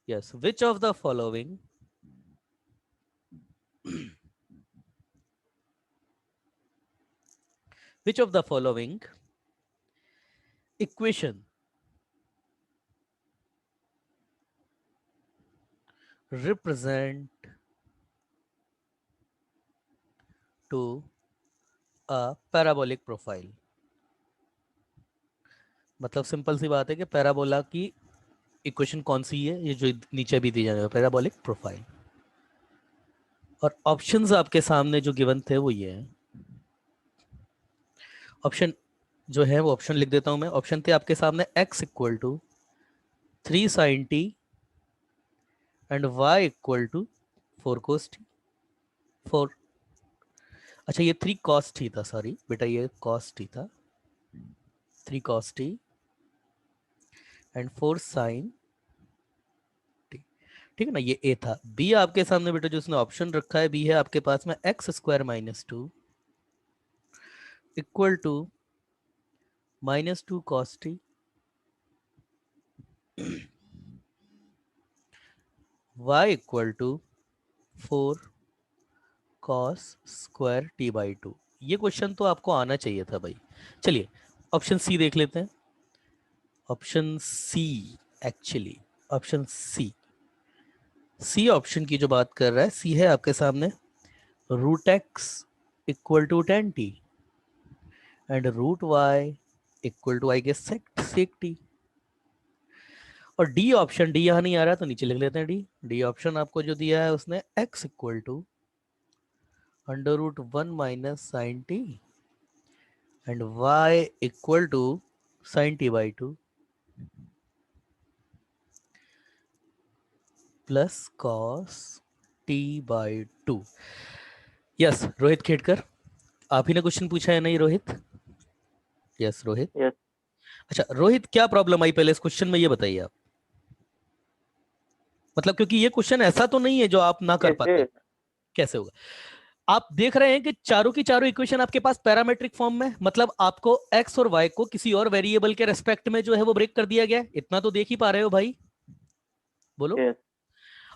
Yes, which of the following which of the following equation represent to a parabolic profile? मतलब simple सी बात है कि parabola की equation कौन सी है, ये जो नीचे भी दी जा रही है, पैराबोलिक प्रोफाइल। और ऑप्शंस आपके सामने जो गिवन थे वो ये हैं। ऑप्शन जो है वो ऑप्शन लिख देता हूं मैं। ऑप्शन थे आपके सामने x equal to 3 sin t and y equal to 4 cos t। 4, अच्छा ये 3 cos t था, सॉरी बेटा ये cos t था। 3 cos t and 4 sin t, ठीक है ना। ये a था। b आपके सामने बेटा जो उसने ऑप्शन रखा है, b है आपके पास में x² - 2 equal to -2 cos t y equal to 4 cos²t/2। ये क्वेश्चन तो आपको आना चाहिए था भाई। चलिए ऑप्शन सी देख लेते हैं। Option C, actually option C option की जो बात कर रहा है, सी है आपके सामने √x equal to 10t and √y equal to I guess sec t। और डी ऑप्शन, डी यहाँ नहीं आ रहा तो नीचे लिख लेते हैं डी। डी ऑप्शन आपको जो दिया है उसने x equal to √1 - sin t and y equal to sin t/2 plus cos t/2। Yes Rohit Khedkar, आप ही ने क्वेश्चन पूछा है नहीं रोहित? यस रोहित। यस। अच्छा रोहित, क्या प्रॉब्लम आई पहले इस क्वेश्चन में ये बताइए आप। मतलब क्योंकि ये क्वेश्चन ऐसा तो नहीं है जो आप ना कर पाते। कैसे होगा? आप देख रहे हैं कि चारों की चारों इक्वेशन आपके पास पैरामेट्रिक फॉर्म में, मतलब आपको x और y को किसी और वेरिएबल के रेस्पेक्ट में जो है वो ब्रेक कर दिया गया है। इतना तो देख ही पा रहे हो भाई, बोलो। यस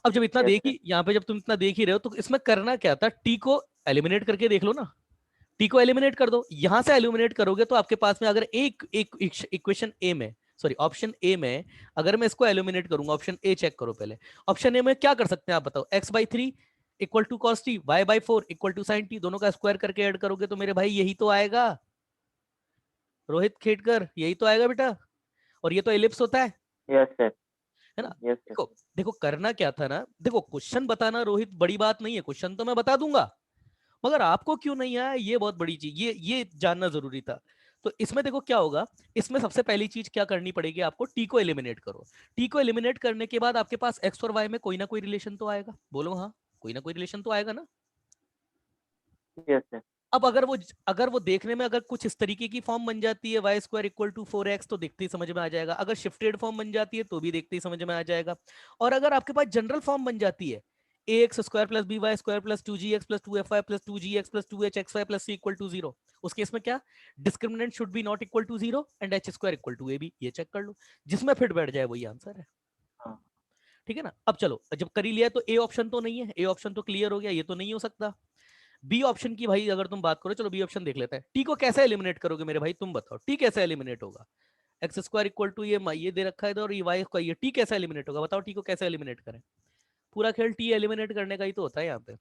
अब जब इतना यस देख ही, यहाँ पे जब तुम इतना देख ही रहे हो तो इसमें करना क्या था, t को एलिमिनेट करके देख लो ना। t को एलिमिनेट कर दो। यहां से एलिमिनेट करोगे तो आपके पास में अगर एक इक्वेशन ए में, सॉरी ऑप्शन ए में, अगर मैं इसको एलिमिनेट करूंगा, ऑप्शन ए चेक करो पहले। ऑप्शन ए में क्या कर सकते हैं आप बताओ? x/3 equal to cos t, y/4 equal to sin t, दोनों का स्क्वायर करके ऐड करोगे तो मेरे भाई यही तो आएगा। रोहित खेड़कर यही तो आएगा बेटा। और ये तो एलिप्स होता है यस सर। है ना। यस देखो देखो करना क्या था ना, देखो क्वेश्चन बताना रोहित बड़ी बात नहीं है, क्वेश्चन तो मैं बता दूंगा, मगर आपको क्यों नहीं आया ये बहुत बड़ी चीज, ये जानना जरूरी था। तो इसमें देखो क्या होगा, इसमें सबसे पहली चीज क्या करनी पड़ेगी आपको, टी को एलिमिनेट करो। टी को एलिमिनेट करने के बाद आपके पास एक्स और वाई में कोई ना कोई रिलेशन तो आएगा, बोलो हाँ, कोई ना कोई रिलेशन तो आएगा ना। Yes sir. अब अगर वो देखने में अगर कुछ इस तरीके की फॉर्म बन जाती है, y² इक्वल टू 4x, तो देखते ही समझ में आ जाएगा। अगर शिफ्टेड फॉर्म बन जाती है तो भी देखते ही समझ में आ जाएगा। और अगर आपके पास जनरल फॉर्म बन जाती है ax² + by² + 2gx + 2fy + 2gx + 2hxy + c equal to 0, उस केस में क्या, discriminant should be not equal to 0 and h² equal to ab, ये चेक कर लो। जिसमें फिट बैठ जाए वही आंसर है, हाँ। ठीक है ना। अब चलो, जब कर ही लिया तो ए ऑप्शन तो नहीं है, ए ऑप्शन तो क्लियर हो गया, ये तो नहीं हो सकता। बी ऑप्शन की भाई अगर तुम बात करो, चलो बी ऑप्शन देख लेते हैं। टी को कैसे एलिमिनेट करोगे मेरे भाई, तुम बताओ टी कैसे एलिमिनेट होगा? x² इक्वल टू ये दे रखा है और ये y का, ये टी कैसे एलिमिनेट होगा, बताओ टी को कैसे एलिमिनेट करें। पूरा खेल टी एलिमिनेट करने का ही तो होता है यहाँ पे,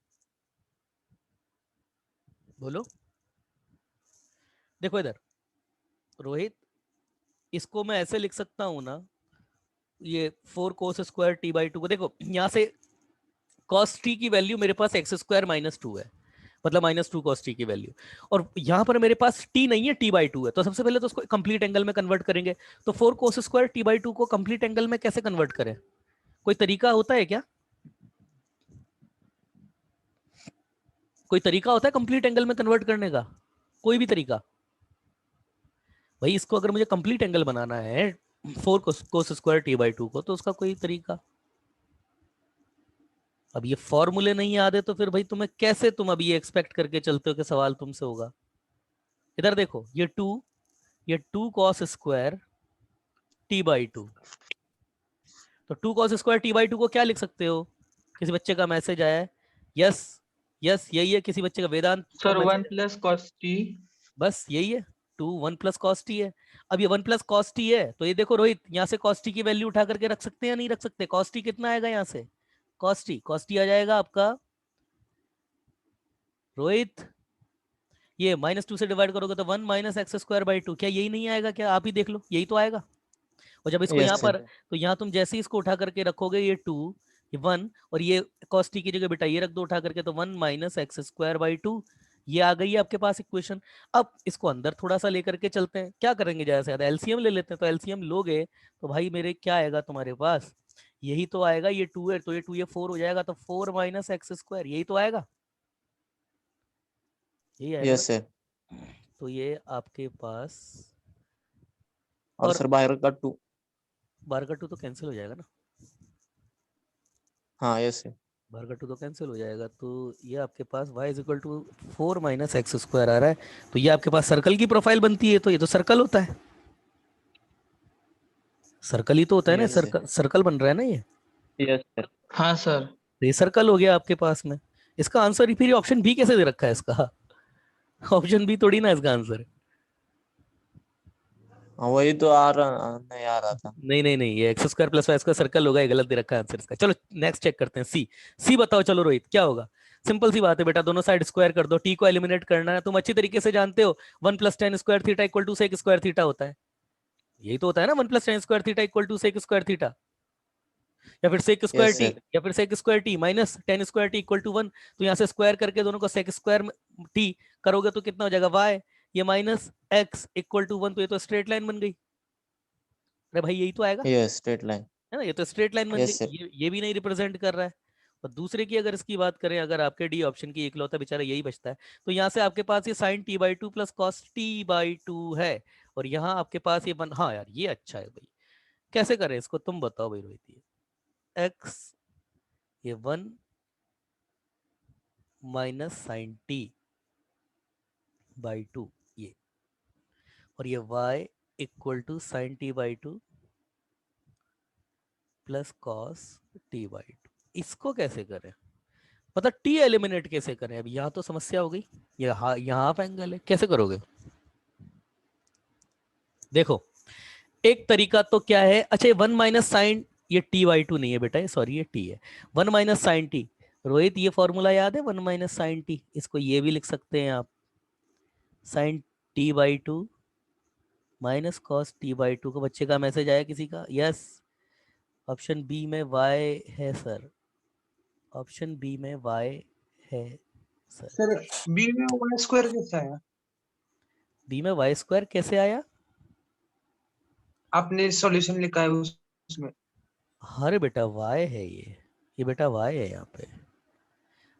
बोलो। देखो इधर रोहित, इसको मैं ऐसे लिख सकता हूं ना, ये 4 cos² t/2 को देखो यहाँ से cos t की वैल्यू मेरे पास x² - 2 है, मतलब -2 cos t की वैल्यू। और यहां पर मेरे पास t नहीं है, t/2 है। तो सबसे पहले तो उसको कंप्लीट एंगल में कन्वर्ट करेंगे। तो 4 cos² t/2 को कंप्लीट एंगल में कैसे कन्वर्ट करें? कोई तरीका होता है क्या? कोई तरीका होता है कंप्लीट एंगल में कन्वर्ट करने का? कोई भी तरीका? भाई इसको अगर मुझे कंप्लीट एंगल बनाना है 4 cos² t/2 को, तो उसका कोई तरीका। अब ये फॉर्मूले नहीं याद है तो फिर भाई तुम्हें कैसे, तुम अभी ये एक्सपेक्ट करके चलते हो कि सवाल तुमसे होगा। इधर देखो, ये 2 cos² t/2, तो 2 cos square T by two को क्या लिख सकते हो? किसी बच्चे का मैसेज आया है, यस यस यही है, किसी बच्चे का वेदांत का सर मैसेज 1 है, प्लस कॉस टी। बस यही है, 2 1 प्लस कॉस टी है। अब ये 1 प्लस कॉस टी है, तो ये देखो रोहित, यहाँ से कॉस टी की वैल्यू उठा करके रख सकते हैं या नहीं रख सकते? कॉस टी कितना आएगा यहाँ से? कॉस टी आ जाएगा आपका रोहित, ये -2 से डिवाइड करोगे तो 1 minus X square by two, क्या यही नहीं आएगा? क्या आप ही देख लो, यही तो आएगा। और जब इसको यहाँ यस पर, सर। तो यहाँ तुम जैसे ही इसको उठा करके रखोगे, ये 2 ये 1 और ये cos t की जगह बेटा ये रख दो उठा करके, तो 1 minus X square by two, ये आ गई है आपके पास इक्वेशन। अब इसको अंदर थोड़ा सा लेकर के चलते हैं, क्या करेंगे ज़्यादा से ज़्यादा एलसीएम ले लेते हैं। तो एलसीएम लोगे तो भाई मेरे क्या आएगा तुम्हारे पास, यही तो आएगा, ये 2 है तो ये 2 ये 4 हो जाएगा, तो 4 माइनस एक्स स्क्वायर, यही तो आएगा, यही आएगा यस बेटा। सर। तो ये आपके पास, और सर बाहर का 2। 12 का 2 तो कैंसिल हो जाएगा ना, हाँ यस सर। 12 का 2 तो कैंसिल हो जाएगा, तो ये आपके पास y is equal to 4 minus X square आ रहा है। तो ये आपके पास सर्कल की प्रोफाइल बनती है, तो ये तो सर्कल होता है, सर्कल ही तो होता है ना, यस सर। सर्कल सर्कल बन रहा है ना ये, यस सर। हाँ सर। तो ये सर्कल हो गया आपके पास में। इसका आंसर फिर ऑप्शन बी कैसे दे रखा है इसका? ऑप्शन बी थोड़ी ना इसका आंसर है। हाँ वही तो आ रहा नहीं आ रहा था। नहीं नहीं नहीं, ये x square plus Y square circle होगा, ये गलत दे रखा है आंसर इसका। चलो नेक्स्ट चेक करते हैं, सी। सी बताओ चलो रोहित, क्या होगा? सिंपल सी बात है बेटा, दोनों साइड स्क्वायर कर दो, टी को एलिमिनेट करना है, तुम अच्छी तरीके से जानते हो 1 plus tan square theta equal to sec square theta होता है, यही तो होता है ना, 1 plus tan square theta equal to sec square theta, या फिर sec square yes t, sir. या फिर sec square t minus tan square t equal to 1। तो यहाँ से स्क्वायर करके दोनों को सेक स्क्वायर टी करोगे तो कितना हो जाएगा, वाई, ये माइनस एक्स इक्वल टू 1, तो ये तो स्ट्रेट लाइन बन गई। अरे भाई यही तो आएगा, यस स्ट्रेट लाइन। है ना, ये तो स्ट्रेट लाइन बन गई, यस सर। ये भी नहीं रिप्रेजेंट कर रहा है। और दूसरे की अगर इसकी बात करें, अगर आपके डी ऑप्शन की इकलौता बेचारा यही बचता है, तो यहाँ से आपके पास ये sine T by two plus cos T by two है, और यहाँ आपके पास ये बन, हाँ यार ये अच्छा है भाई, कैसे करें इसको तुम बताओ भाई रोहित? ये एक्स, ये 1 minus sine T by two, ये, और ये y इक्वल टू sine T by two plus cos T by two, इसको कैसे करें, मतलब टी एलिमिनेट कैसे करें? अब यहाँ तो समस्या हो गई, यहाँ हाफ एंगल है, कैसे करोगे? देखो एक तरीका तो क्या है, अच्छा ये 1 माइनस साइन, ये टी बाई टू नहीं है बेटा, सॉरी ये टी है, 1 माइनस साइन टी। रोहित ये फॉर्मूला याद है 1 माइनस साइन टी, इसको ये भी लिख सकते हैं आप, sine T by two minus cos T by two. को बच्चे का मैसेज आया किसी का? यस, ऑप्शन बी में y है सर, ऑप्शन बी में y है सर। सर बी में वाई स्क्वायर कैसे आया? बी में y स्क्वायर कैसे आया? आपने सॉल्यूशन लिखा है उसमें। अरे बेटा y है ये बेटा y है यहाँ पे।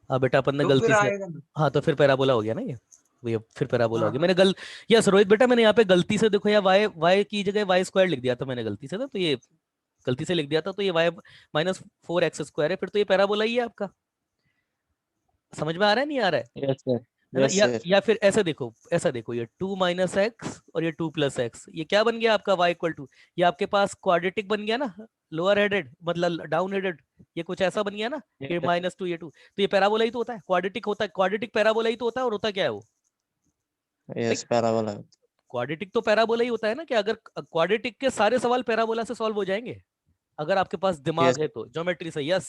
हाँ बेटा अपन ने तो गलती फिर से, आएगा ना। हाँ तो फिर पैराबोला हो गया ना ये फिर पैराबोला हो हाँ गया, मैंने यस रोहित बेटा मैंने यहाँ पे गलती से, देखो यार y की जगह y स्क्वायर लिख दिया था मैंने गलती से ना, तो ये गलती से लिख दिया था, तो ये y माइनस 4x स्क्वायर है, फिर तो ये पैराबोला ही है आपका। समझ में आ रहा है नहीं आ रहा है? Yes sir. है ना? Yes sir. या फिर ऐसा देखो ये 2 माइनस एक्स और ये 2 प्लस एक्स, ये क्या बन गया आपका y इक्वल टू, ये आपके पास क्वाड्रेटिक बन गया ना, लोअर हेडेड मतलब डाउन हेडेड, ये कुछ ऐसा बन गया ना, ये -2 ये 2, तो ये पैराबोला ही तो होता है, क्वाड्रेटिक होता है, क्वाड्रेटिक पैराबोला ही तो होता है, और होता क्या है वो? Yes parabola. क्वाड्रेटिक तो पैराबोला ही होता है ना, कि अगर क्वाड्रेटिक के सारे सवाल पैराबोला से सॉल्व हो जाएंगे अगर आपके पास दिमाग यस है तो, ज्योमेट्री से। यस,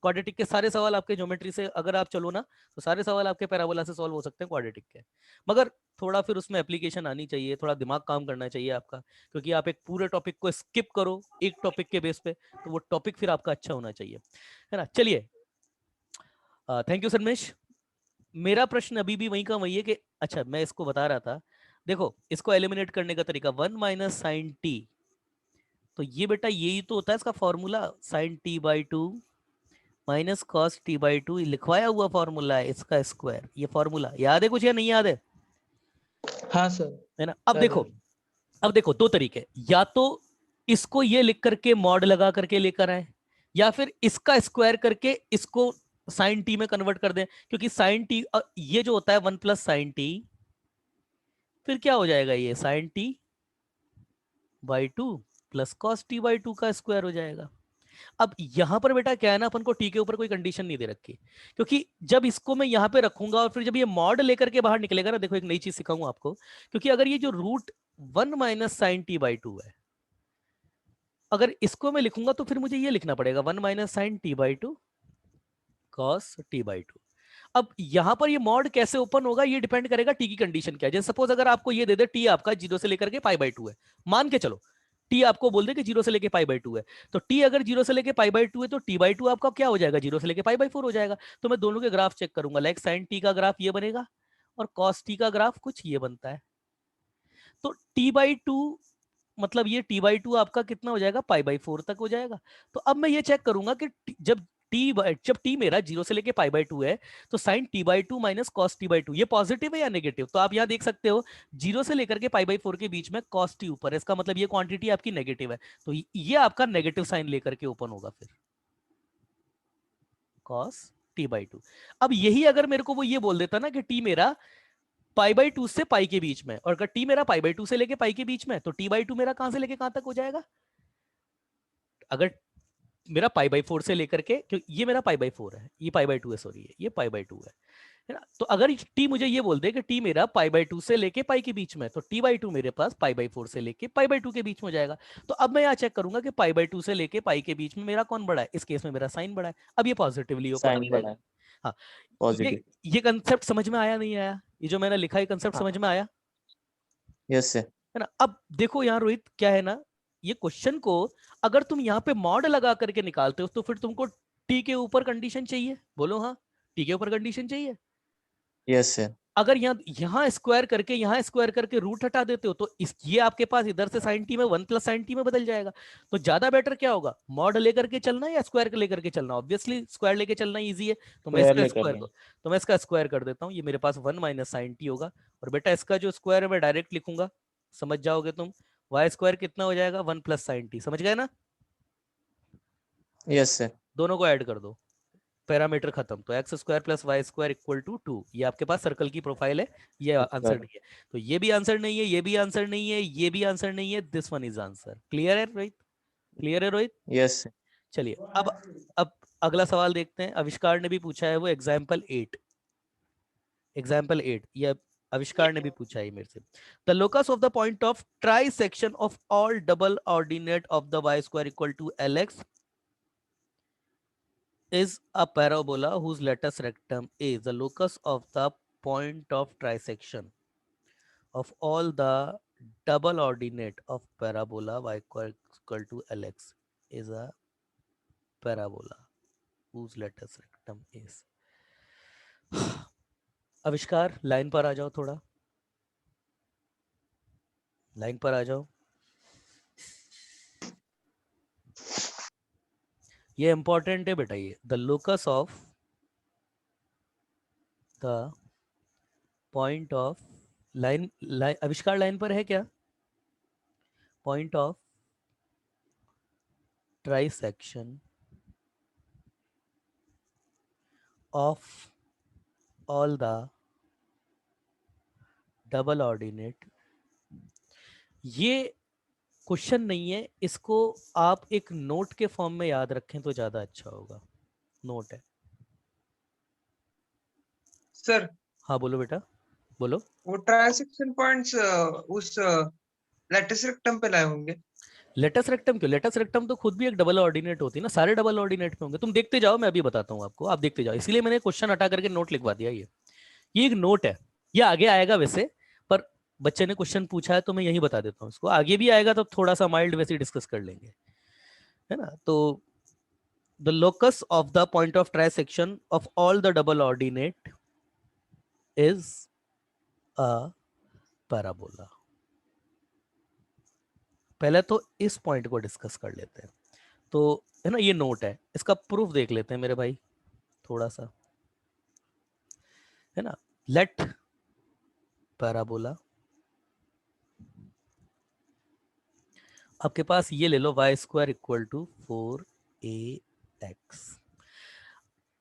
क्वाड्रेटिक के सारे सवाल आपके ज्योमेट्री से अगर आप चलो ना, तो सारे सवाल आपके पैराबोला से सॉल्व हो सकते हैं क्वाड्रेटिक के। मगर थोड़ा फिर उसमें एप्लीकेशन आनी चाहिए, थोड़ा दिमाग काम करना चाहिए आपका, क्योंकि आप एक पूरे टॉपिक को स्किप करो एक टॉपिक के बेस पे, तो वो टॉपिक फिर आपका अच्छा होना चाहिए, है ना? चलिए, थैंक यू सन्मेश। मेरा प्रश्न अभी भी वही का वही है कि, अच्छा मैं इसको बता रहा था, देखो इसको एलिमिनेट करने का तरीका 1 माइनस साइन टी, तो ये बेटा यही तो होता है इसका formula, sine T by two minus cos T by two, लिखवाया हुआ फॉर्मूला है इसका स्क्वायर, ये फॉर्मूला याद है कुछ या नहीं याद है? हाँ सर। है ना? अब याद है। देखो दो तरीके, या तो इसको ये लिख करके मॉड लगा करके लेकर आए, या फिर इसका स्क्वायर करके इसको साइन टी में कन्वर्ट कर दें, क्योंकि साइन टी ये जो होता है 1 प्लस साइन टी, फिर क्या हो जाएगा, ये sine T by two plus cos T by two का स्क्वायर हो जाएगा। अब यहां पर बेटा क्या है ना, अपन को टी के ऊपर कोई कंडीशन नहीं दे रखी, क्योंकि जब इसको मैं यहां पे रखूंगा और फिर जब ये मॉड लेकर के बाहर निकलेगा ना, देखो एक नई चीज सिखाऊंगा आपको, क्योंकि अगर ये जो root 1 minus sine T by 2 है, अगर इसको मैं लिखूंगा तो फिर मुझे ये लिखना पड़ेगा 1 minus sine T by 2 cos T by 2। अब यहां पर ये मॉड कैसे ओपन होगा ये डिपेंड करेगा टी की कंडीशन क्या है। जैसे सपोज अगर आपको ये दे दे टी आपका 0 से लेकर के पाई बाई 2 है, मान के चलो टी आपको बोल दे कि 0 से लेके पाई बाई 2 है, तो टी अगर 0 से लेके पाई बाई 2 है तो टी बाई 2 आपका क्या हो जाएगा, 0 से लेके पाई बाई 4 हो जाएगा। तो मैं दोनों के ग्राफ चेक करूंगा, लाइक साइन टी का ग्राफ ये बनेगा और कॉस टी का ग्राफ कुछ ये बनता है। तो टी बाई 2 मतलब ये टी बाई 2 आपका कितना हो जाएगा, पाई बाई 4 तक हो जाएगा। तो अब मैं ये चेक करूंगा कि जब टी मेरा 0 से लेके पाई बाई 2 है, तो sine T by 2 minus cos T by 2 ये पॉजिटिव है या नेगेटिव। तो आप यहां देख सकते हो 0 से लेकर के पाई बाई 4 के बीच में कॉस टी ऊपर है, इसका मतलब ये क्वांटिटी आपकी नेगेटिव है, तो ये आपका नेगेटिव साइन लेकर के ओपन होगा फिर कॉस टी बाई 2। अब यही अगर मेरे को वो ये बोल देता ना कि टी मेरा पाई बाई 2 से पाई के बीच में, और अगर टी मेरा पाई बाई 2 से लेके पाई के बीच में, तो टी बाई 2 मेरा कहां से लेके कहां तक हो जाएगा, अगर मेरा पाई बाई 4 से लेकर के, क्योंकि ये मेरा पाई बाई 4 है, ये पाई बाई 2 है, सॉरी ये पाई बाई 2 है ना। तो अगर टी मुझे ये बोल दे कि टी मेरा पाई बाई 2 से लेके पाई के बीच में, तो टी बाई 2 मेरे पास पाई बाई 4 से लेके पाई बाई 2 के बीच में हो जाएगा। तो अब मैं यहाँ चेक करूंगा कि पाई बाई 2 से लेके पाई के बीच में मेरा कौन बड़ा है, इस केस में मेरा साइन बड़ा है। अब ये पॉजिटिवली ओपन साइन बड़ा है, हाँ, पॉजिटिव। ये कंसेप्ट समझ में आया नहीं आया, ये जो मैंने लिखा है कंसेप्ट समझ में आया यस सर। है ना। अब देखो यहाँ रोहित क्या है ना, ये क्वेश्चन को अगर तुम यहाँ पे मॉड लगा करके निकालते हो तो फिर तुमको टी के ऊपर कंडीशन चाहिए, बोलो हाँ, टी के ऊपर कंडीशन चाहिए। Yes sir. अगर यहाँ स्क्वायर करके रूट हटा देते हो तो ये आपके पास इधर से साइन टी में 1 प्लस साइन टी में बदल जाएगा। तो ज्यादा बेटर क्या होगा, मॉड लेकर के चलना या स्क्वायर लेकर के चलना, ऑब्वियसली स्क्वायर लेके चलना इजी है, तो मैं इसका स्क्वायर को तो मैं इसका स्क्वायर कर देता हूँ, ये मेरे पास 1 माइनस साइन टी होगा। और बेटा इसका जो स्क्वायर है मैं डायरेक्ट लिखूंगा, समझ जाओगे तुम, वाई स्क्वायर कितना हो जाएगा 1 प्लस साइन टी, समझ गए ना। Yes sir. दोनों को ऐड कर दो, पैरामीटर खत्म, तो X square plus Y square equal to 2। ये आपके पास सर्कल की प्रोफाइल है, ये आंसर नहीं है, तो ये भी आंसर नहीं है, ये भी आंसर नहीं है, ये भी आंसर नहीं है, this one is answer. Clear है रोहित, क्लियर है रोहित। यस। चलिए अब अगला सवाल देखते हैं, आविष्कार ने भी पूछा है वो एग्जाम्पल 8 ये आविष्कार ने भी पूछा है मेरे से। The locus of the point of trisection of all double ordinate of the Y square equal to LX is a parabola whose latus rectum is the locus of the point of trisection of all the double ordinate of parabola y equal to LX is a parabola whose latus rectum is। आविष्कार line पर आ जाओ, थोड़ा line पर आ जाओ, ये important है बेटा, ये the locus of the point of line, आविष्कार लाइन पर है क्या, point of trisection of all the double ordinate। ये क्वेश्चन नहीं है, इसको आप एक नोट के फॉर्म में याद रखें तो ज्यादा अच्छा होगा, नोट है। सर हाँ बोलो बेटा बोलो। वो ट्रांसेक्शन पॉइंट्स उस लैटिस रेक्टम पे लाए होंगे। लेटस रेक्टम क्यों, लेटस रेक्टम तो खुद भी एक डबल ऑर्डिनेट होती है ना, सारे डबल ऑर्डिनेट पे होंगे, तुम देखते जाओ, मैं अभी बताता हूँ आपको, आप देखते जाओ, इसीलिए मैंने क्वेश्चन हटा करके नोट लिखवा दिया। ये एक नोट है, ये आगे आएगा वैसे, पर बच्चे ने क्वेश्चन पूछा है तो मैं यही बता देता हूँ इसको, आगे भी आएगा तो थोड़ा सा माइल्ड वैसे डिस्कस कर लेंगे, है ना। तो the locus of the point of trisection of all the double ordinate is a parabola. पहले तो इस पॉइंट को डिस्कस कर लेते हैं, तो है ना, ये नोट है, इसका प्रूफ देख लेते हैं मेरे भाई थोड़ा सा, है ना। लेट पैराबोला, आपके पास ये ले लो y square equal to 4ax।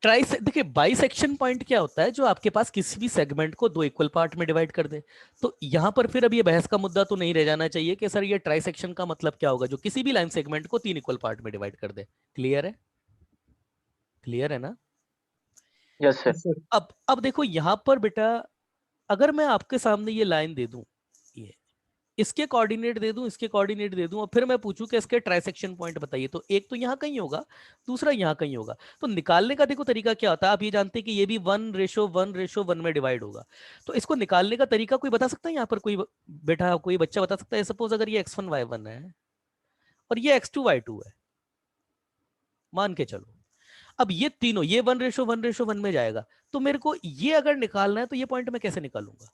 देखिए बाइसेक्शन पॉइंट क्या होता है, जो आपके पास किसी भी सेगमेंट को दो इक्वल पार्ट में डिवाइड कर दे। तो यहां पर फिर अब ये बहस का मुद्दा तो नहीं रह जाना चाहिए कि सर ये ट्राइसेक्शन का मतलब क्या होगा, जो किसी भी लाइन सेगमेंट को तीन इक्वल पार्ट में डिवाइड कर दे। क्लियर है? क्लियर है ना? Yes sir. Yes, sir. अब देखो यहां पर बेटा, अगर मैं आपके सामने ये लाइन दे दूं, ये इसके कोऑर्डिनेट दे दूं, इसके कोऑर्डिनेट दे दूं, और फिर मैं पूछूं कि इसके ट्राइसेक्शन पॉइंट बताइए, तो एक तो यहां कहीं होगा, दूसरा यहां कहीं होगा। तो निकालने का देखो तरीका क्या होता है, आप ये जानते हैं कि ये भी 1:1:1 में डिवाइड होगा। तो इसको निकालने का तरीका कोई बता सकता है यहाँ पर? कोई बेटा, कोई बच्चा बता सकता है? सपोज अगर ये x1y1 है और ये x2y2 है, मान के चलो। अब ये तीनों, ये 1:1:1 में जाएगा, तो मेरे को ये अगर निकालना है तो ये पॉइंट मैं कैसे निकालूंगा?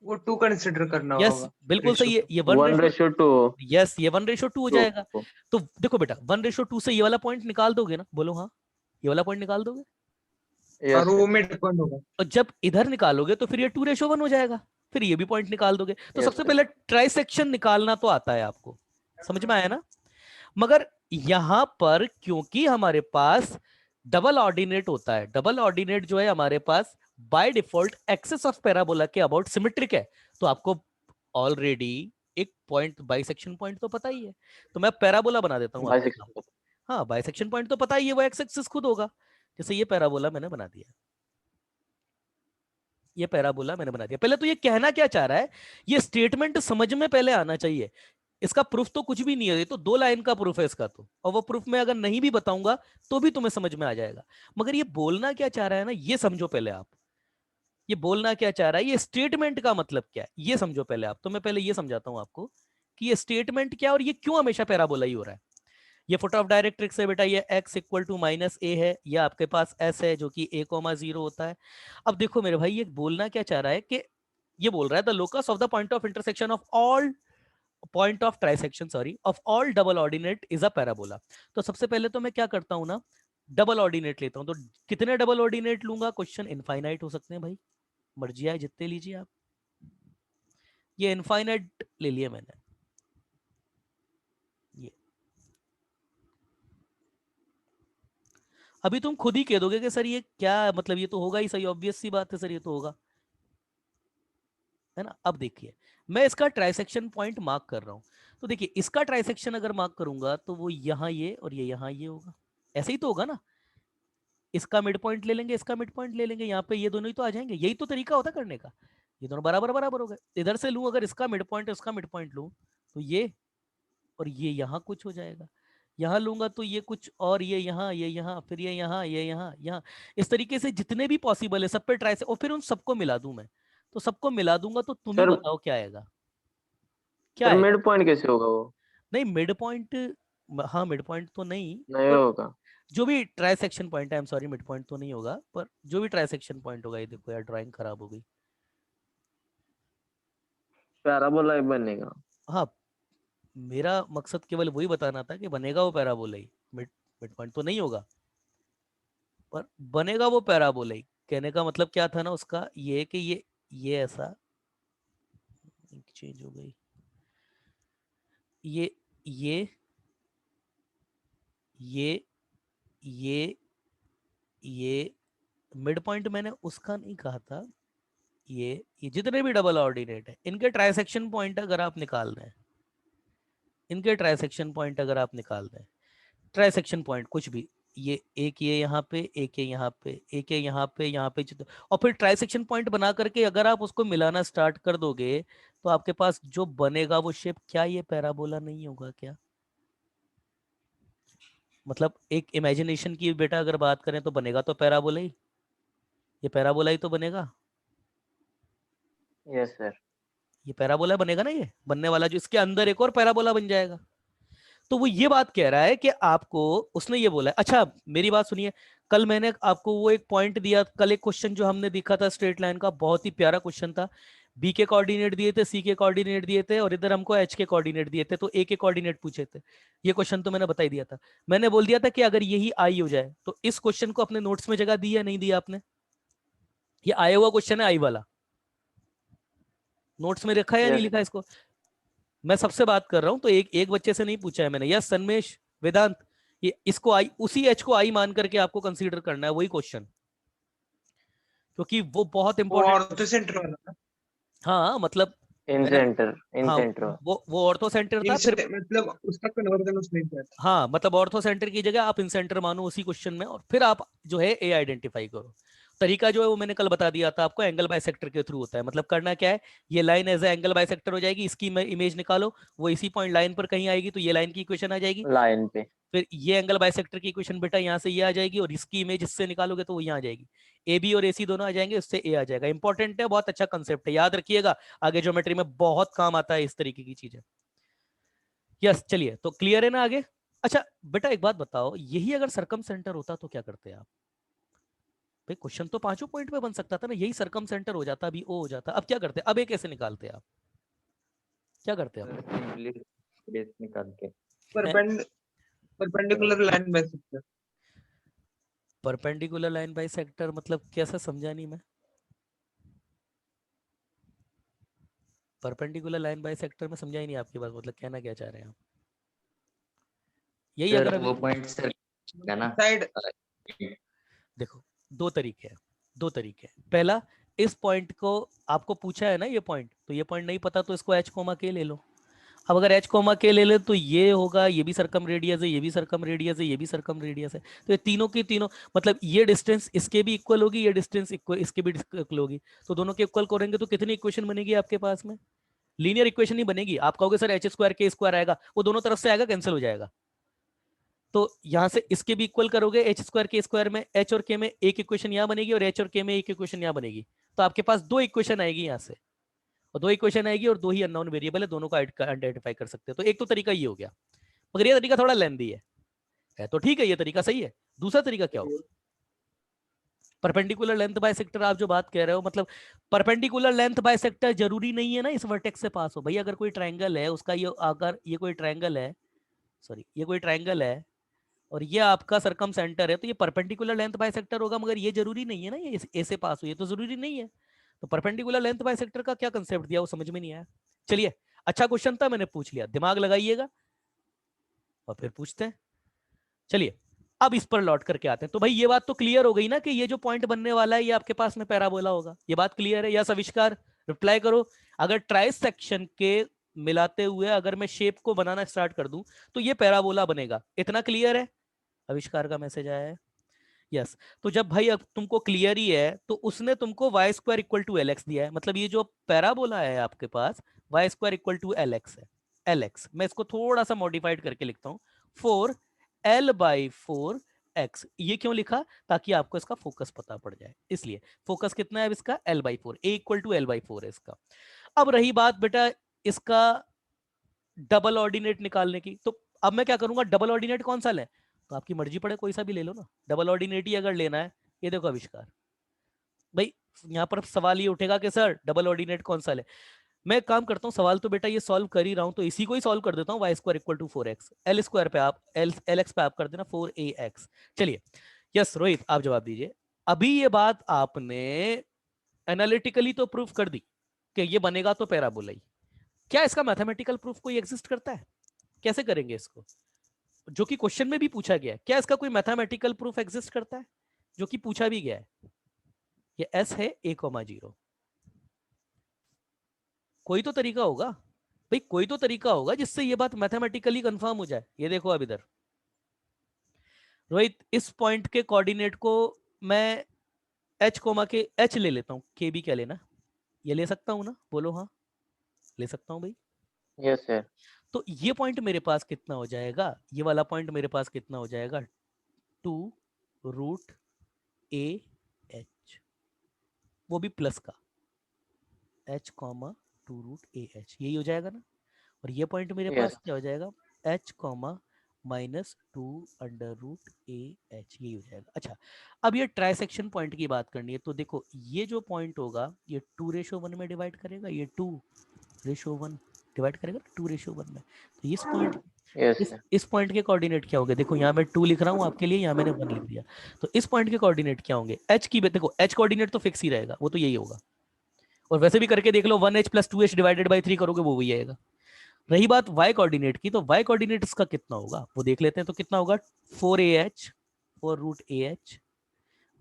वो 2 कंसिडर करना यस होगा बिल्कुल सही है, ये 1:2 यस, ये 1:2 हो जाएगा। तो तो देखो बेटा 1:2 से ये वाला पॉइंट निकाल दोगे ना? बोलो हाँ, ये वाला पॉइंट निकाल दोगे। यस और वो मिड पॉइंट होगा। और जब इधर निकालोगे तो फिर ये 2:1 हो जाएगा, फिर ये भी पॉइंट निकाल दोगे। तो Yes, सबसे sir. पहले ट्राइसेक्शन निकालना तो आता है आपको, समझ में आया ना? मगर यहां पर क्योंकि हमारे पास डबल ऑर्डिनेट होता है, डबल ऑर्डिनेट जो है हमारे पास by default axis of parabola के अबाउट सिमेट्रिक है, तो आपको ऑलरेडी एक पॉइंट बाइसेक्शन पॉइंट तो पता ही है। तो मैं पैराबोला बना देता हूँ आपके सामने। हाँ, बाइसेक्शन पॉइंट तो पता ही है, वो एक्स एक्सिस खुद होगा। जैसे ये पैराबोला मैंने बना दिया, ये पैराबोला मैंने बना दिया। पहले तो ये कहना क्या चाह रहा है, ये स्टेटमेंट समझ में पहले आना चाहिए। इसका प्रूफ तो कुछ भी नहीं है, ये तो 2 लाइन का प्रूफ है इसका तो, और वो प्रूफ मैं अगर नहीं भी बताऊंगा तो भी तुम्हें समझ में आ जाएगा। मगर ये बोलना क्या चाह रहा है ना, ये समझो पहले आप। ये बोलना क्या चाह रहा है, ये स्टेटमेंट का मतलब क्या है, ये समझो पहले आप। तो मैं पहले ये समझाता हूं आपको कि ये स्टेटमेंट क्या है और ये क्यों हमेशा पैराबोला ही हो रहा है। ये फुट ऑफ डायरेक्ट्रिक्स है बेटा, ये x = -a है, ये आपके पास s है जो कि a,0 होता है। अब देखो मेरे भाई, ये बोलना क्या चाह रहा है कि ये बोल रहा है the locus of the point of intersection of all point of trisection sorry of all double ordinate is a parabola. तो सबसे पहले तो मैं क्या करता हूं ना, डबल ऑर्डिनेट लेता हूं। तो कितने डबल ऑर्डिनेट लूंगा? क्वेश्चन इनफाइनाइट हो सकते हैं भाई, मर्जी आए जितने लीजिए आप। ये इनफाइनाइट ले लिया मैंने, ये अभी तुम खुद ही कह दोगे कि सर ये क्या मतलब, ये तो होगा ही सही, ऑब्वियस सी बात है सर, ये तो होगा, है ना? अब देखिए मैं इसका ट्राइसेक्शन पॉइंट मार्क कर रहा हूं। तो देखिए इसका ट्राइसेक्शन अगर मार्क करूंगा तो वो यहाँ ये और ये यहाँ ये होगा, ऐसे ही तो होगा ना। इसका मिड पॉइंट ले लेंगे, इसका मिड पॉइंट ले लेंगे, यहाँ पे ये दोनों ही तो आ जाएंगे। यही तो तरीका होता करने का, ये दोनों बराबर बराबर हो गए। इधर से लूं अगर इसका मिड पॉइंट, इसका मिड पॉइंट लूं तो ये और ये यहाँ कुछ हो जाएगा। यहाँ लूंगा तो ये कुछ, और ये यहाँ, फिर ये यहाँ, ये यहाँ। इस तरीके से जितने भी पॉसिबल है सब पे ट्राई से, और फिर उन सबको मिला दूं मैं। तो सबको मिला दूंगा तो तुम ही सर बताओ क्या आएगा, क्या सर आएगा? मिड पॉइंट कैसे होगा वो? नहीं मिड पॉइंट, हाँ मिड पॉइंट तो नहीं, नहीं पर होगा। जो भी ट्राइसेक्शन पॉइंट है, I am sorry mid point तो नहीं होगा, पर जो भी ट्राइसेक्शन पॉइंट होगा। ये देखो यार ड्राइंग खराब हो गई। पैराबोला ही बनेगा। हाँ, मेरा मकसद केवल वही बताना था कि बनेगा वो पैराबोला ही, मिड मिड पॉइंट तो नहीं होगा, पर बनेगा वो पैराबोला ही। कहने का मतलब क्या था ना उसका, ये कि ये ऐसा चेंज हो गई, ये ये ये ये ये मिड पॉइंट मैंने उसका नहीं कहा था। ये जितने भी डबल ऑर्डिनेट है इनके ट्राइसेक्शन पॉइंट अगर आप निकाल रहे हैं, इनके ट्राइसेक्शन पॉइंट अगर आप निकाल रहे हैं, ट्राइसेक्शन पॉइंट कुछ भी, ये एक ये यहाँ पे, एक ये यहाँ पे, एक ये यहाँ पे, यहाँ पे, और फिर ट्राइसेक्शन पॉइंट बना करके अगर आप उसको मिलाना स्टार्ट कर दोगे तो आपके पास जो बनेगा वो शेप, क्या ये पैराबोला नहीं होगा क्या? मतलब एक इमेजिनेशन की बेटा अगर बात करें तो बनेगा तो पैराबोला ही, ये पैराबोला ही तो बनेगा। Yes sir. ये पैराबोला बनेगा ना, ये बनने वाला जो इसके अंदर एक और पैराबोला बन जाएगा। तो वो ये बात कह रहा है कि आपको उसने ये बोला है। अच्छा मेरी बात सुनिए, कल मैंने आपको वो एक पॉइंट दिया, कल एक क्वेश्चन जो हमने देखा था स्ट्रेट लाइन का, बहुत ही प्यारा क्वेश्चन था। बी के कोऑर्डिनेट दिए थे, सी के कोऑर्डिनेट दिए थे, और इधर हमको एच के कोऑर्डिनेट दिए थे, तो ए के कोऑर्डिनेट पूछे थे। ये क्वेश्चन तो मैंने बता ही दिया था। मैंने बोल दिया था कि अगर यही आई हो जाए तो इस क्वेश्चन को अपने नोट्स में जगह दी या नहीं दी आपने? ये आया हुआ क्वेश्चन है आई वाला, नोट्स में रखा है या नहीं Yes. लिखा इसको? मैं सबसे बात कर रहा हूं तो एक एक बच्चे से नहीं पूछा है मैंने, यस सन्मेश, वेदांत, ये इसको आई, उसी एच को आई मान करके आपको कंसीडर करना है, वही क्वेश्चन, क्योंकि वो बहुत वो इंपॉर्टेंट। ऑर्थो सेंटर वाला हाँ मतलब इन मैंने, सेंटर, इन हाँ सेंटर। वो ऑर्थो सेंटर था, फिर मतलब उसका कन्वर्जन उसमें किया था। हाँ मतलब ऑर्थो सेंटर की जगह आप इन सेंटर मानो उसी क्वेश्चन में, और फिर आप जो है ए आइडेंटिफाई करो। तरीका जो है वो मैंने कल बता दिया था आपको, एंगल बाइसेक्टर के थ्रू होता है। मतलब करना क्या है, ये line as a angle bisector हो जाएगी, इसकी इमेज निकालो, वो इसी पॉइंट लाइन पर कहीं आएगी तो ये लाइन की इक्वेशन आ जाएगी। लाइन पे फिर ये एंगल बाइसेक्टर की इक्वेशन बेटा यहाँ से ये आ जाएगी, और इसकी इमेज इससे निकालोगे तो वो यहाँ आ जाएगी। ए बी और ए सी दोनों आ जाएंगे, उससे ए आ जाएगा। इंपॉर्टेंट है, बहुत अच्छा कंसेप्ट है, याद रखिएगा, आगे ज्योमेट्री में बहुत काम आता है इस तरीके की चीजें। यस चलिए, तो क्लियर है ना आगे। अच्छा बेटा एक बात बताओ, यही अगर सरकम सेंटर होता तो क्या करते आप? भाई क्वेश्चन तो पांचों पॉइंट पे बन सकता था ना, यही सरकम सेंटर हो जाता, अभी ओ हो जाता, अब क्या करते? अब ए कैसे निकालते आप? क्या करते आप? सिंपली बेस निकाल के perpendicular line bisector. Perpendicular line by sector मतलब कैसा, समझा नहीं मैं। परपेंडिकुलर लाइन बाई सेक्टर में समझा ही नहीं आपकी बात, मतलब कहना क्या चाह रहे हैं आप? यही अगर सर अभी वो पॉइंट सर है ना। साइड देखो, दो तरीके हैं, दो तरीके हैं। पहला, इस पॉइंट को आपको पूछा है ना ये पॉइंट, तो ये पॉइंट नहीं पता तो इसको एच कोमा के ले लो। अब अगर एच कोमा के ले ले तो ये होगा, ये भी सरकम रेडियस है, ये भी सरकम रेडियस है, ये भी सरकम रेडियस है, तो ये तीनों की तीनों मतलब ये डिस्टेंस इसके भी इक्वल होगी, ये डिस्टेंस इक्वल इसके भी इक्वल होगी, तो दोनों के इक्वल करेंगे तो कितनी इक्वेशन बनेगी आपके पास में? लीनियर इक्वेशन नहीं बनेगी। आप कहोगे सर एच स्क्वायर के स्क्वायर आएगा, वो दोनों तरफ से आएगा, कैंसिल हो जाएगा। तो यहां से इसके भी इक्वल करोगे, एच स्क्वायर के स्क्वायर में एच और के में एक इक्वेशन यहां बनेगी, और एच और के में एक इक्वेशन यहां बनेगी, तो आपके पास दो इक्वेशन आएगी यहां से, और दो इक्वेशन आएगी, और दो ही अननोन वेरिएबल है, दोनों को आइडेंटिफाई कर सकते हैं। तो एक तो तरीका ये हो गया, मगर ये तरीका थोड़ा लेंदी है तो ठीक है, ये तरीका सही है। दूसरा तरीका क्या होगा? परपेंडिकुलर लेंथ बाय सेक्टर, आप जो बात कह रहे हो, मतलब परपेंडिकुलर लेंथ बाय सेक्टर जरूरी नहीं है ना इस वर्टेक्स से पास हो। भाई अगर कोई ट्रायंगल है उसका, ये अगर ये कोई ट्रायंगल है, सॉरी ये कोई ट्रायंगल है और ये आपका सरकम सेंटर है, तो ये परपेंडिकुलर लेंथ बाय सेक्टर होगा, मगर ये जरूरी नहीं है ना ये ए से पास हो, ये तो जरूरी नहीं है। तो परपेंडिकुलर लेंथ बाय सेक्टर का क्या कंसेप्ट दिया वो समझ में नहीं आया। चलिए, अच्छा क्वेश्चन था, मैंने पूछ लिया, दिमाग लगाइएगा और फिर पूछते हैं। चलिए अब इस पर लौट करके आते हैं। तो भाई ये बात तो क्लियर हो गई ना कि ये जो पॉइंट बनने वाला है ये आपके पास में पैराबोला होगा, ये बात क्लियर है? यस आविष्कार रिप्लाई करो। अगर ट्राइस सेक्शन के मिलाते हुए अगर मैं शेप को बनाना स्टार्ट कर दूं तो ये पैराबोला बनेगा, इतना क्लियर है? आविष्कार का मैसेज आया है, यस। तो जब भाई अब तुमको क्लियर ही है तो उसने तुमको Y square equal to L X दिया है, मतलब ये जो पैराबोला है आपके पास Y square equal to L X है। एल एक्स मैं इसको थोड़ा सा मॉडिफाइड करके लिखता हूँ, 4l/4 x। ये क्यों लिखा? ताकि आपको इसका फोकस पता पड़ जाए, इसलिए फोकस कितना है अब इसका l/4, a equal to l/4 है इसका। अब रही बात बेटा इसका डबल ऑर्डिनेट निकालने की, तो अब मैं क्या करूंगा, डबल ऑर्डिनेट कौन सा लें? तो आपकी मर्जी पड़े, कोई सा भी ले लो ना, डबल ऑर्डिनेट ही अगर लेना है। ये देखो आविष्कार, भाई यहाँ पर सवाल ये उठेगा कि सर डबल ऑर्डिनेट कौन सा ले। मैं एक काम करता हूँ, सवाल तो बेटा ये सॉल्व कर ही रहा हूँ, तो इसी को ही सॉल्व कर देता हूँ। Y square equal to 4x, L square पे आप एल एक्स पे आप कर देना 4ax। चलिए, यस रोहित आप जवाब दीजिए। अभी ये बात आपने एनालिटिकली तो प्रूफ कर दी कि ये बनेगा तो पैराबोला ही, क्या इसका मैथमेटिकल प्रूफ कोई एग्जिस्ट करता है? कैसे करेंगे इसको, जो कि क्वेश्चन में भी पूछा गया है, क्या इसका कोई मैथमेटिकल प्रूफ एग्जिस्ट करता है जो कि पूछा भी गया है? ये एस है a,0, कोई तो तरीका होगा भाई, कोई तो तरीका होगा जिससे ये बात मैथमेटिकली कंफर्म हो जाए। ये देखो अब इधर रोहित, इस पॉइंट के कोऑर्डिनेट को मैं एच कोमा के एच ले लेता हूं, के भी क्या लेना, ये ले सकता हूं ना, बोलो हाँ ले सकता हूं भाई। Yes sir. तो ये पॉइंट मेरे पास कितना हो जाएगा, ये वाला पॉइंट मेरे पास कितना हो जाएगा, 2√a(h), वो भी प्लस का h, 2√a(h), यही हो जाएगा ना। और ये पॉइंट मेरे पास यस क्या हो जाएगा, h, -2√a(h), यही हो जाएगा। अच्छा अब ये ट्राइसेक्शन पॉइंट की बात करनी है, तो देखो ये जो पॉइंट होगा ये 2:1 में डिवाइड करेगा, ये 2:1 डिवाइड करेगा 2:1 में। तो इस पॉइंट यस इस पॉइंट के कोऑर्डिनेट क्या होंगे, देखो यहाँ मैं 2 लिख रहा हूँ आपके लिए, यहाँ मैंने 1 लिख दिया, तो इस पॉइंट के कोऑर्डिनेट क्या होंगे? h की देखो h कोऑर्डिनेट तो फिक्स ही रहेगा, वो तो यही होगा, और वैसे भी करके देख लो 1h + 2h डिवाइडेड बाई 3 करोगे वो वही आएगा। रही बात y कोऑर्डिनेट की, तो y कोऑर्डिनेट इसका कितना होगा वो देख लेते हैं। तो कितना होगा 4ah 4√ah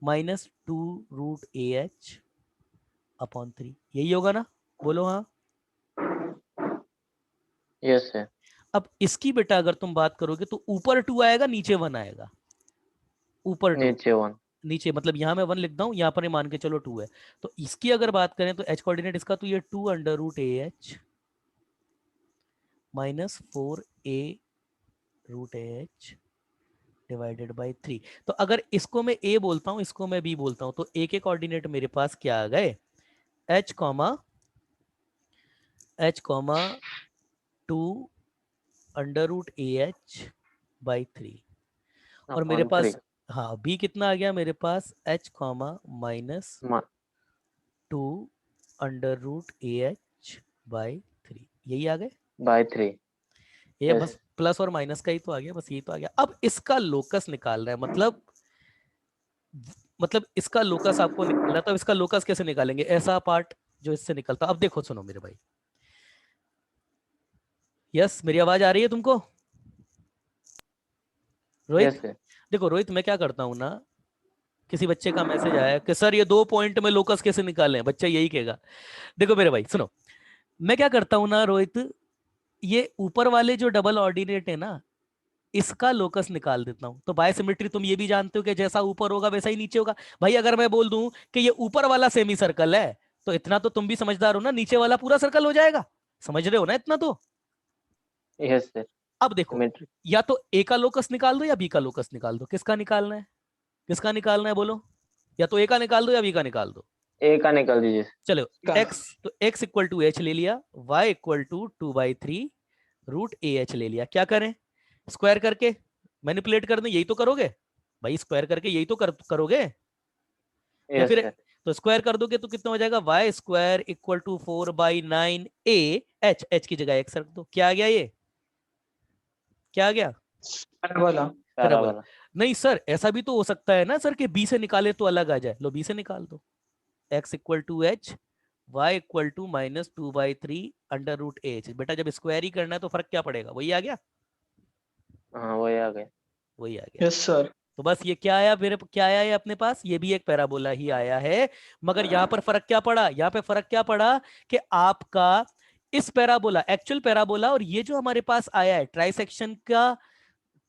minus 2√ah upon 3, यही होगा ना? बोलो हाँ। Yes sir. अब इसकी बेटा अगर तुम बात करोगे तो ऊपर 2 आएगा, नीचे 1 आएगा। ऊपर 2 नीचे 1। नीचे मतलब यहाँ मैं 1 लिखता हूँ, यहाँ पर ये मान के चलो 2 है। तो इसकी अगर बात करें तो h कोऑर्डिनेट इसका तो ये 2√ah minus 4a√ah divided by 3। तो अगर इसको मैं a बोलता हूँ, इसको मैं b बोलता हूँ, तो a के कोऑर्डिनेट मेरे पास क्या आ गए? h comma 2√ah by 3। और मेरे अपॉन पास 3। हाँ b कितना आ गया मेरे पास? h comma minus 2√ah by 3, यही आ गए। बाय 3। ये Yes. बस प्लस और माइनस का ही तो आ गया, बस यही तो आ गया। अब इसका लोकस निकाल रहा है, मतलब इसका लोकस आपको निकालना है। तो इसका लोकस कैसे निकालेंगे? ऐसा पार्ट जो इससे निकलता। अब देखो सुनो मेरे भाई, यस मेरी आवाज आ रही है तुमको? Rohit yes sir. देखो रोहित, मैं क्या करता हूं ना, किसी बच्चे का मैसेज आया कि सर ये 2 पॉइंट में लोकस कैसे निकालें, बच्चा यही कहेगा। देखो मेरे भाई सुनो, मैं क्या करता हूं ना रोहित, ये ऊपर वाले जो डबल ऑर्डिनेट है ना, इसका लोकस निकाल देता हूं। तो बाय सिमेट्री तुम ये भी जानते हो कि जैसा ऊपर होगा वैसा ही नीचे होगा। भाई अगर मैं बोल दूं कि ये ऊपर वाला सेमी सर्कल है, तो इतना तो तुम भी समझदार हो ना, नीचे वाला पूरा सर्कल हो जाएगा। समझ रहे हो ना इतना तो? Yes sir. अब देखो, सिमेट्री। या तो ए का लोकस निकाल दो या बी का लोकस निकाल दो। किसका निकालना है? किसका निकालना है बोलो? या तो ए का निकाल दो या बी का निकाल दो। ए का निकाल दीजिए। चलो का। x, तो x इक्वल टू h ले लिया, y इक्वल टू 2/3√ah ले लिया। क्या करें? स्क्वायर करके मैनिपुलेट कर दें, यही तो करोगे भाई, स्क्वायर करके यही तो करोगे या यस फिर? सर। तो स्क्वायर कर दोगे तो कितना हो जाएगा? y square equal to 4/9a h की जगह x रख दो। क्या आ गया? ये क्या आ गया? पैराबोला। पैराबोला। पैराबोला। नहीं सर, ऐसा भी तो हो सकता है ना सर कि b से निकाले तो अलग आ जाए। लो b से निकाल दो, x equal to h y equal to minus 2/3 बेटा जब स्क्वायर ही करना है तो फर्क क्या पड़ेगा? वही आ गया, हाँ वही आ गए। वही आ गया। Yes sir. तो बस ये क्या आया, मेरे क्या आया है अपने पास? ये भी एक पैराबोला ही आया है। मगर यहाँ पर फर्क क्या पड़ा? यहाँ पे फर्क क्या पड़ा कि आपका इस पैराबोला, एक्चुअल पैराबोला, और ये जो हमारे पास आया है ट्राइसेक्शन का,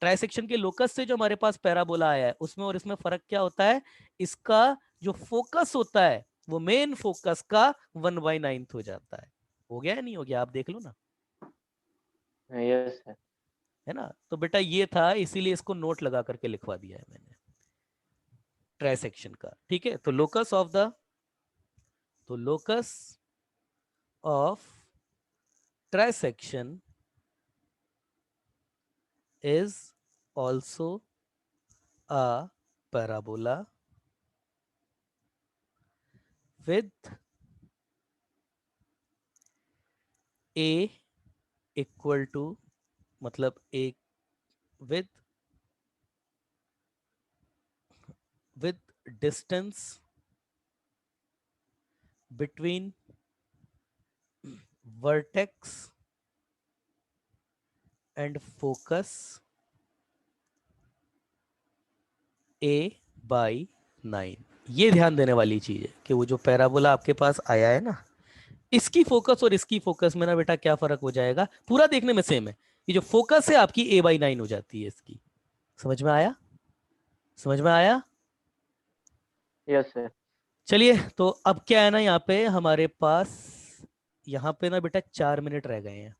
ट्राइसेक्शन के लोकस से जो हमारे पास पैराबोला आया है, उसमें और इसमें फर्क क्या होता है? इसका जो फोकस होता है वो मेन फोकस का 1/9 हो जाता है। हो गया या नहीं हो गया? आप देख लो ना, यस सर। है ना? तो बेटा ये था, इसीलिए इसको नोट लगा करके लिखवा दिया है मैंने ट्राइसेक्शन का। ठीक है, तो लोकस ऑफ द, तो locus of trisection is also a parabola with a equal to, मतलब एक with distance between vertex and focus a/9। ये ध्यान देने वाली चीज है कि वो जो पैराबोला आपके पास आया है ना, इसकी फोकस और इसकी फोकस में ना बेटा क्या फर्क हो जाएगा? पूरा देखने में सेम है, ये जो फोकस है आपकी a/9 हो जाती है इसकी। समझ में आया? समझ में आया? Yes sir. चलिए, तो अब क्या है ना, यहाँ पे हमारे पास यहाँ पे ना बेटा 4 मिनट रह गए हैं।